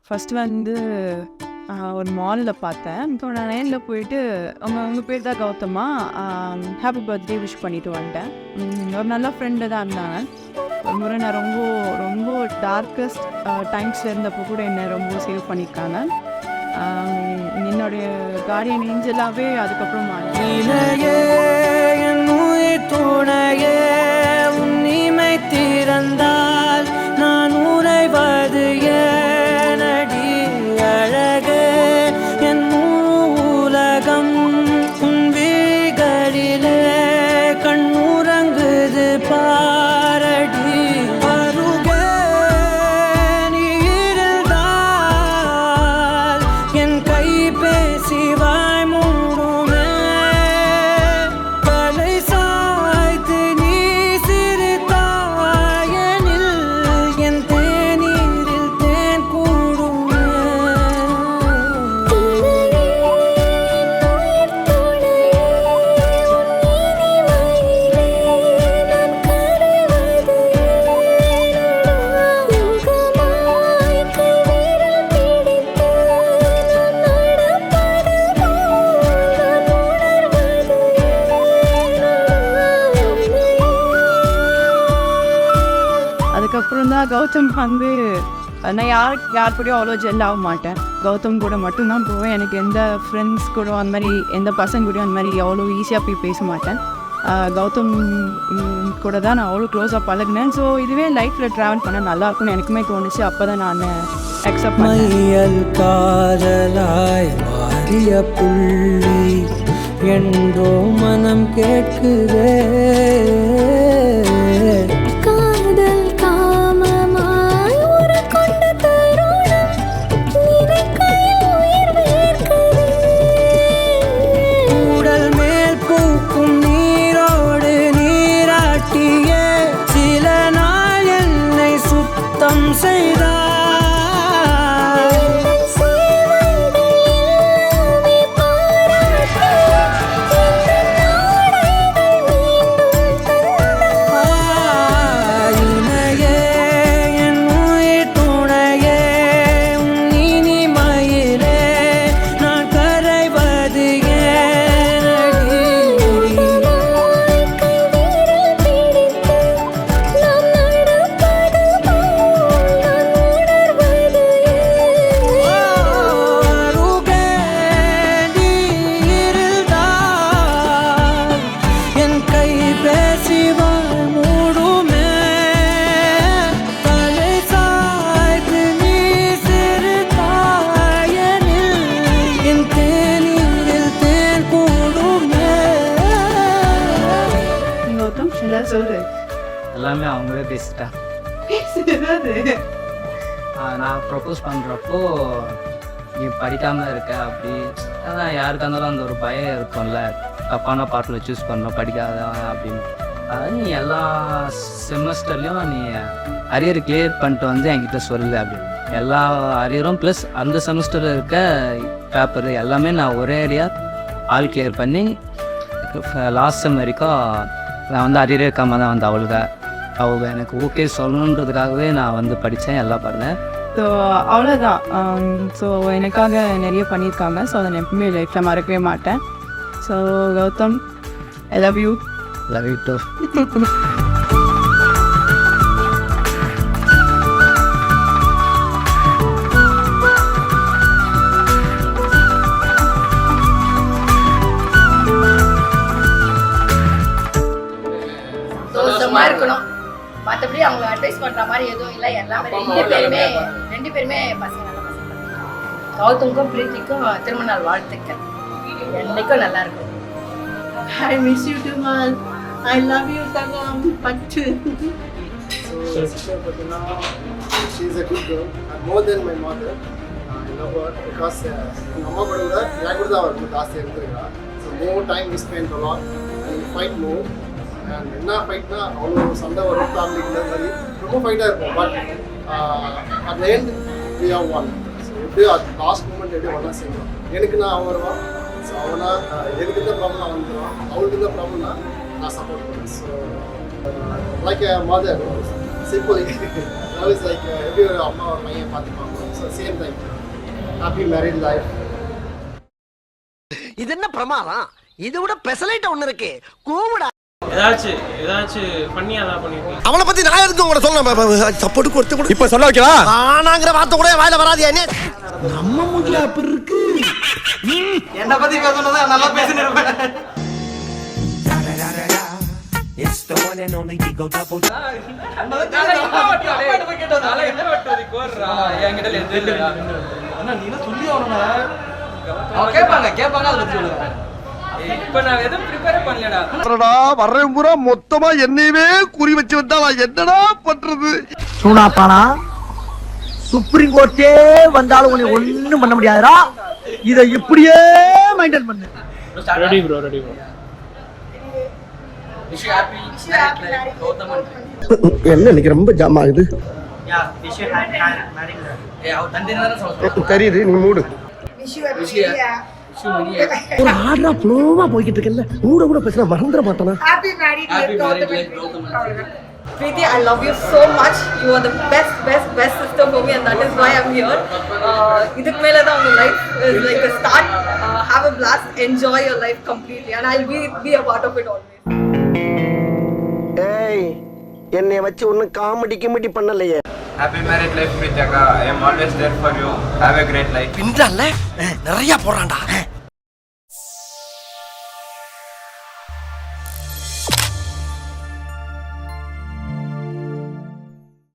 First வந்து ஒரு மாலில் பார்த்தேன். ஸோ நான் நேரில் போயிட்டு உங்கள் பேர் தான் கௌதமா, ஹாப்பி பர்த்டே விஷ் பண்ணிட்டு வந்துட்டேன். ஒரு நல்ல ஃப்ரெண்டு தான் இருந்தாங்க. ஒரு முறை நான் ரொம்ப ரொம்ப டார்க்கஸ்ட் டைம்ஸில் இருந்தப்போ கூட என்னை ரொம்ப சேவ் பண்ணியிருக்காங்க. என்னுடைய கார்டியன் ஏஞ்சலாகவே அதுக்கப்புறம் துணையே உன்னிமை திறந்தால் நான் உறைவது ஏனடி அழகே என் உலகம் உன் விழிகளிலே கண்ணுறங்குது பாரடி அருகே நீ இருந்தால் என் கை பேசி வாய் மூடுமே அதுக்கப்புறம் தான் கௌதம் வந்து நான் யார் கூடயும் அவ்வளோ ஜெல் ஆக மாட்டேன். கௌதம் கூட மட்டும்தான் போவேன். எனக்கு எந்த ஃப்ரெண்ட்ஸ் கூட அந்த மாதிரி எந்த பசங்க கூடயும் அந்த மாதிரி அவ்வளோ ஈஸியாக போய் பேச மாட்டேன். கௌதம் கூட தான் நான் அவ்வளோ க்ளோஸாக பழகினேன். ஸோ இதுவே லைஃப்பில் ட்ராவல் பண்ண நல்லாயிருக்கும்னு எனக்குமே தோணுச்சு. அப்போ தான் நான் அக்செப்ட் மையல் காதலாய் மாறிய புள்ளி என்றோ மனம் கேட்குதே எல்லாமே அவங்களே பேசிட்டாங்க. நான் ப்ரொப்போஸ் பண்ணுறப்போ நீ படிக்காமல் இருக்க அப்படி அதான் யாருக்காக இருந்தாலும் அந்த ஒரு பயம் இருக்கும்ல, தப்பான பாட்டில் சூஸ் பண்ணணும் படிக்காதவன் அப்படின்னு. அதாவது நீ எல்லா செமஸ்டர்லேயும் நீ அரியர் கிளியர் பண்ணிட்டு வந்து என்கிட்ட சொல்லு அப்படின்னு. எல்லா அரியரும் ப்ளஸ் அந்த செமஸ்டரில் இருக்க பேப்பர் எல்லாமே நான் ஒரே ஆல் கிளியர் பண்ணி லாஸ்ட் செம் வரைக்கும் நான் வந்து அரியரே இருக்காமல் தான் வந்து அவங்க எனக்கு ஓகே சொல்லணுன்றதுக்காகவே நான் வந்து படித்தேன், எல்லாம் பண்ணேன். ஸோ அவ்வளோதான். ஸோ எனக்காக நிறைய பண்ணியிருக்காங்க. ஸோ அதை நான் எப்பவுமே லைஃப்பில் மறக்கவே மாட்டேன். So Gautam, I love you. Love you too. இருக்கணும். மற்றபடி அவங்க அட்வைஸ் பண்ற மாதிரி எதுவும் இல்லை. எல்லாமே ரெண்டு பேருமே பசங்க நல்ல பசங்க. கௌதமுக்கும் பிரீத்திக்கும் திருமண நாள் வாழ்த்துக்கள். என்னைக்கும் நல்லா இருக்கும். I miss you too much. I love you Tangam. Pattu. She's a good girl and more than my mother. I love her because Amma Padula Yaguda or Dasi Irundha. So more time we spend a lot and we fight more. And என்ன ஃபைட்னா அவ்வளோ சண்டை வரும் ஃபேமிலிக்குள்ள மாதிரி ரொம்ப ஃபைட்டாக இருக்கும். But at the end we have won. So எப்படி last moment எப்படி ஒன்றா செய்யணும். எனக்கு நான் அவன் வருவான். ஸோ அவனா எனக்கு இந்த ப்ராப்ளம் அவன் வந்துடுவான். அவளுக்கு இந்த ப்ராப்ளம்னா நான் சப்போர்ட் பண்ணுவேன். So like mother simple love is like எப்படி ஒரு அம்மா ஒரு பையன் பார்த்துப்பாங்க. So also same time. Happy married life. இது என்ன பிரமாதம்? இதை விட பெசலைட் ஒண்ணு இருக்கு. கூவுடா. ஏதாச்சும் பண்ணியா தான் பண்ணிருக்கீங்க. அவளை பத்தி நான் எதுக்கு உங்களை சொல்ல சப்போர்ட் கொடுத்து கூட இப்ப சொல்ல வைக்கலாம். ஆனாங்கிற வார்த்தை கூட வாயில வராது. என்ன நம்ம மூஞ்சில அப்படி இருக்கு. என்னை பத்தி பேசணும்னா நல்லா பேசினிருப்பேன். கேட்பாங்க அதை பத்தி சொல்லுங்க. இப்ப நான் எதுவும் ப்ரிப்பேர் பண்ணலடா. வர்றேன் பூரா மொத்தமா என்னையவே குறி வச்சு வந்தா நான் என்னடா பண்றது? சூனாப்பானா சுப்ரீம் கோர்ட்டே வந்தாலும் உன்னை ஒண்ணும் பண்ண முடியாதுடா. இதை இப்படியே மெயின்டைன் பண்ணு. Ready bro. Wish happy Gautam. என்ன இன்னைக்கு ரொம்ப ஜாம் ஆகுது. அவர் தந்திரனால சொல்றேன். தெரியுது நீ மூடு. ஒரு ஆடா ஃப்ளோவா போய்கிட்டு இருக்கல. கூட பேசினா மறந்துட மாட்டானா? Happy married life, Gautam. Gautham. Preeti, I love you so much. You are the best sister for me, and that is why I'm here. இதுக்கு மேல தான் உங்க life is like a start. Have a blast, enjoy your life completely, and I'll be a part of it always. ஏய் என்னைய வச்சு ஒன்னும் comedy பண்ணலையே. Happy married life, Prityaka. I am always there for you. Have a great life. பின்றால நிறைய போறான்டா.